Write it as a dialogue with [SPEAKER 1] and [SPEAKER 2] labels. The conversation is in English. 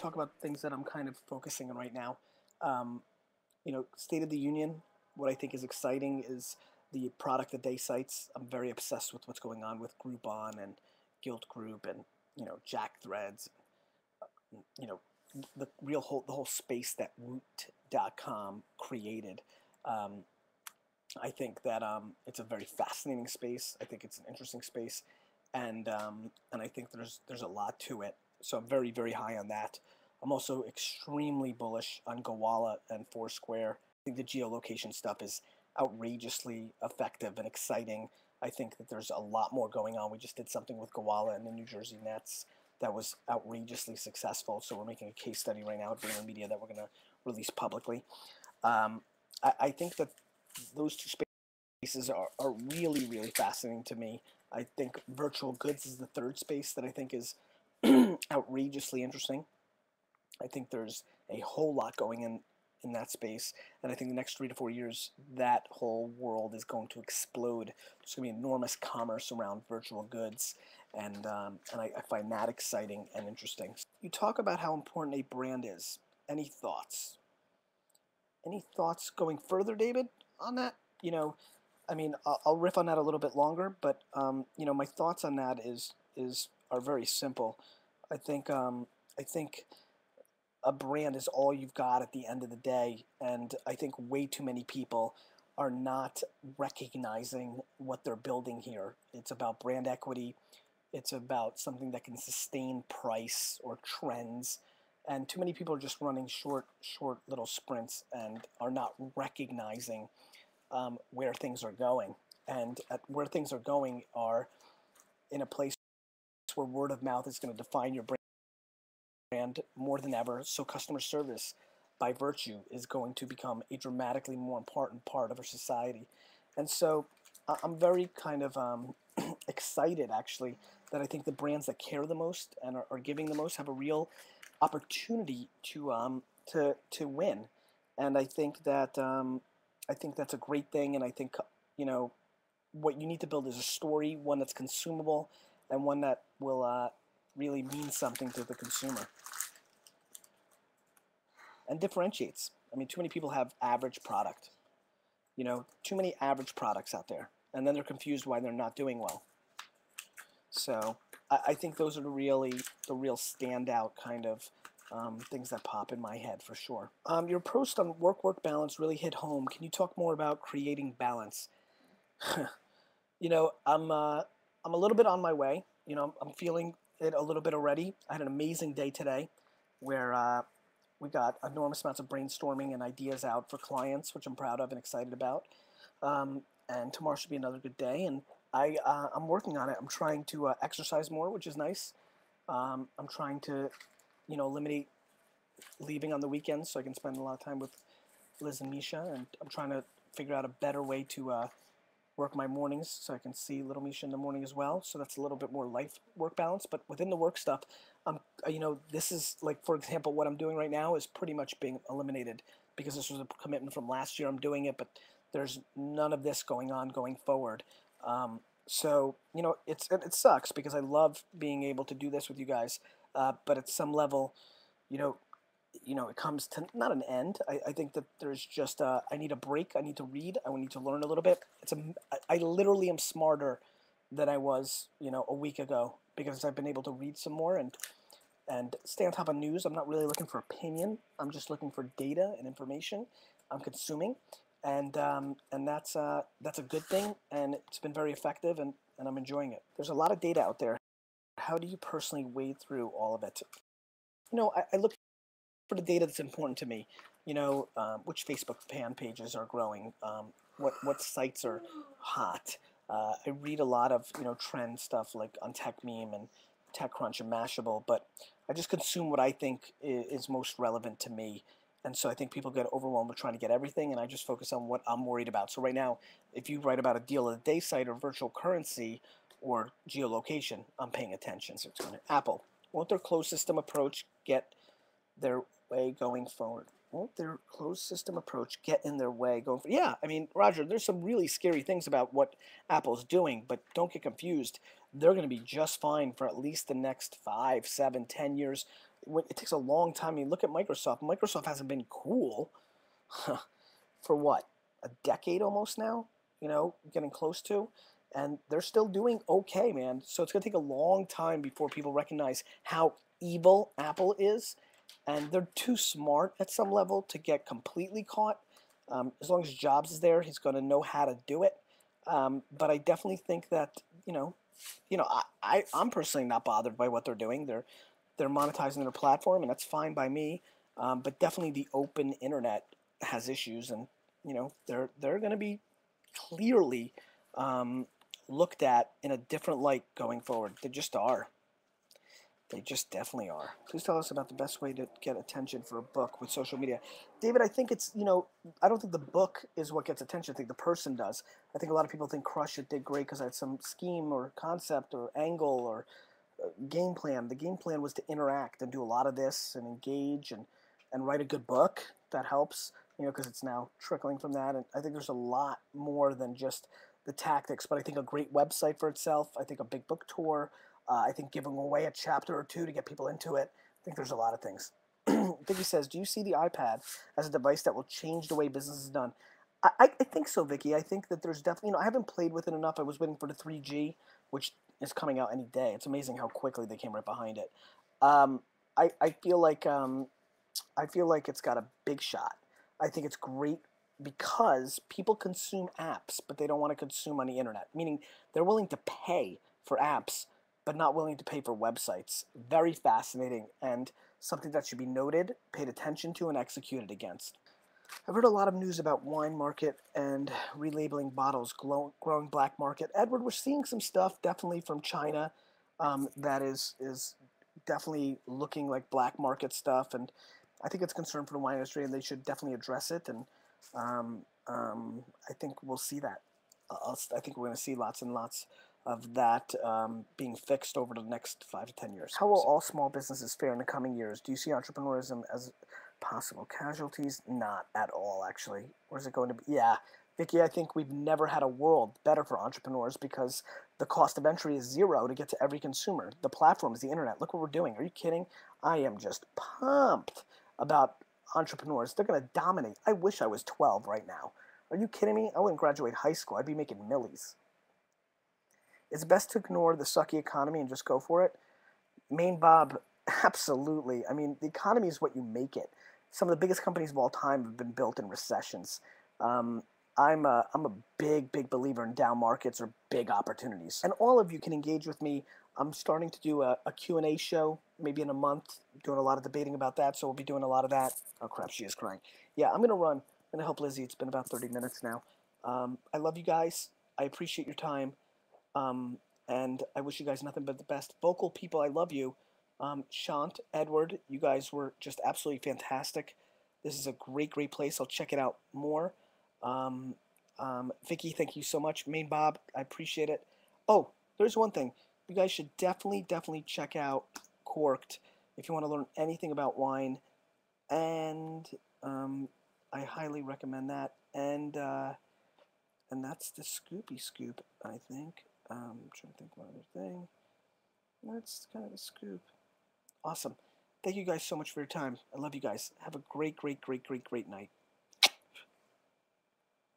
[SPEAKER 1] talk about things that I'm kind of focusing on right now. Um, State of the Union, what I think is exciting is the product of day sites. I'm very obsessed with what's going on with Groupon and Guild Group and, Jack Threads, you know, the whole space that Woot.com created. Um, I think that it's a very fascinating space. I think it's an interesting space, and I think there's a lot to it. So I'm very very high on that. I'm also extremely bullish on Gowalla and Foursquare. I think the geolocation stuff is outrageously effective and exciting. I think that there's a lot more going on. We just did something with Gowalla and the New Jersey Nets that was outrageously successful. So we're making a case study right now at VaynerMedia that we're going to release publicly. Um, I think that those two spaces are really, really fascinating to me. I think virtual goods is the third space that I think is outrageously interesting. I think there's a whole lot going in that space, and I think the next 3 to 4 years, that whole world is going to explode. There's going to be enormous commerce around virtual goods, and I find that exciting and interesting. You talk about how important a brand is. Any thoughts? Any thoughts going further, David, on that? I'll riff on that a little bit longer, but my thoughts on that are very simple. I think a brand is all you've got at the end of the day, and I think way too many people are not recognizing what they're building here. It's about brand equity. It's about something that can sustain price or trends. And too many people are just running short little sprints and are not recognizing where things are going. And where things are going are in a place where word of mouth is going to define your brand more than ever. So customer service, by virtue, is going to become a dramatically more important part of our society. And so I'm very kind of excited, actually, that I think the brands that care the most and are giving the most have a real opportunity to win. And I think that's a great thing. And I think what you need to build is a story, one that's consumable, and one that will really mean something to the consumer and differentiates. I mean, too many people have average product. Too many average products out there, and then they're confused why they're not doing well. So I think those are the real standout kind of things that pop in my head for sure. Your post on work-work balance really hit home. Can you talk more about creating balance? I'm a little bit on my way. I'm feeling it a little bit already. I had an amazing day today, where we got enormous amounts of brainstorming and ideas out for clients, which I'm proud of and excited about. And tomorrow should be another good day, and I'm working on it. I'm trying to exercise more, which is nice. I'm trying to, eliminate leaving on the weekends so I can spend a lot of time with Liz and Misha, and I'm trying to figure out a better way to work my mornings so I can see little Misha in the morning as well. So that's a little bit more life-work balance. But within the work stuff, this is like, for example, what I'm doing right now is pretty much being eliminated because this was a commitment from last year. I'm doing it, but there's none of this going on going forward. So it sucks because I love being able to do this with you guys. But at some level, it comes to not an end. I think that there's just I need a break. I need to read. I need to learn a little bit. I literally am smarter than I was, a week ago because I've been able to read some more and stay on top of news. I'm not really looking for opinion. I'm just looking for data and information I'm consuming, and that's a good thing, and it's been very effective, and I'm enjoying it. There's a lot of data out there. How do you personally wade through all of it? I look for the data that's important to me. Which Facebook fan pages are growing, what sites are hot. I read a lot of trend stuff like on TechMeme and TechCrunch and Mashable, but I just consume what I think is most relevant to me. And so I think people get overwhelmed with trying to get everything, and I just focus on what I'm worried about. So right now, if you write about a deal of the day site or virtual currency or geolocation, I'm paying attention. So it's going to Apple. Won't their closed system approach get their way going forward? Won't their closed system approach get in their way going forward? Yeah, I mean, Roger, there's some really scary things about what Apple's doing, but don't get confused. They're going to be just fine for at least the next 5, 7, 10 years. it takes a long time. I mean, look at Microsoft. Microsoft hasn't been cool for what, a decade almost now, getting close to, and they're still doing okay, man. So it's gonna take a long time before people recognize how evil Apple is, and they're too smart at some level to get completely caught. As long as Jobs is there, he's gonna know how to do it. But I definitely think that I'm personally not bothered by what they're doing. They're monetizing their platform, and that's fine by me. But definitely the open internet has issues, and they're going to be clearly um, looked at in a different light going forward. They just are. They just definitely are. Please tell us about the best way to get attention for a book with social media. David, I think I don't think the book is what gets attention. I think the person does. I think a lot of people think Crush It did great because I had some scheme or concept or angle or game plan. The game plan was to interact and do a lot of this and engage and write a good book. That helps, because it's now trickling from that. And I think there's a lot more than just the tactics, but I think a great website for itself. I think a big book tour. I think giving away a chapter or two to get people into it. I think there's a lot of things. Vicky says, do you see the iPad as a device that will change the way business is done? I think so, Vicky. I think that there's definitely, I haven't played with it enough. I was waiting for the 3G, which is coming out any day. It's amazing how quickly they came right behind it. Um, I feel like it's got a big shot. I think it's great because people consume apps, but they don't want to consume on the internet. Meaning they're willing to pay for apps, but not willing to pay for websites. Very fascinating and something that should be noted, paid attention to, and executed against. I've heard a lot of news about wine market and relabeling bottles, growing black market. Edward, we're seeing some stuff definitely from China that is definitely looking like black market stuff, and I think it's a concern for the wine industry, and they should definitely address it. And I think we'll see that. I think we're going to see lots and lots of that being fixed over the next 5 to 10 years. How will all small businesses fare in the coming years? Do you see entrepreneurism as possible casualties? Not at all, actually. Where's it going to be? Yeah, Vicky, I think we've never had a world better for entrepreneurs because the cost of entry is zero to get to every consumer. The platform is the internet. Look what we're doing. Are you kidding? I am just pumped about entrepreneurs. They're going to dominate. I wish I was 12 right now. Are you kidding me? I wouldn't graduate high school. I'd be making millies. It's best to ignore the sucky economy and just go for it. Main Bob, absolutely. I mean, the economy is what you make it. Some of the biggest companies of all time have been built in recessions. I'm a big believer in down markets or big opportunities. And all of you can engage with me. I'm starting to do a Q&A show, maybe in a month, doing a lot of debating about that, so we'll be doing a lot of that. Oh, crap, she is crying. Yeah, I'm going to run. I'm going to help Lizzie. It's been about 30 minutes now. I love you guys. I appreciate your time. And I wish you guys nothing but the best. Vokle people, I love you. Shant, Edward, you guys were just absolutely fantastic. This is a great place. I'll check it out more. Vicky, thank you so much. Main Bob, I appreciate it. Oh, there's one thing. You guys should definitely check out Corked if you want to learn anything about wine. And I highly recommend that. And that's the Scoopy Scoop, I think. I'm trying to think one other thing. That's kind of a scoop. Awesome. Thank you guys so much for your time. I love you guys. Have a great night.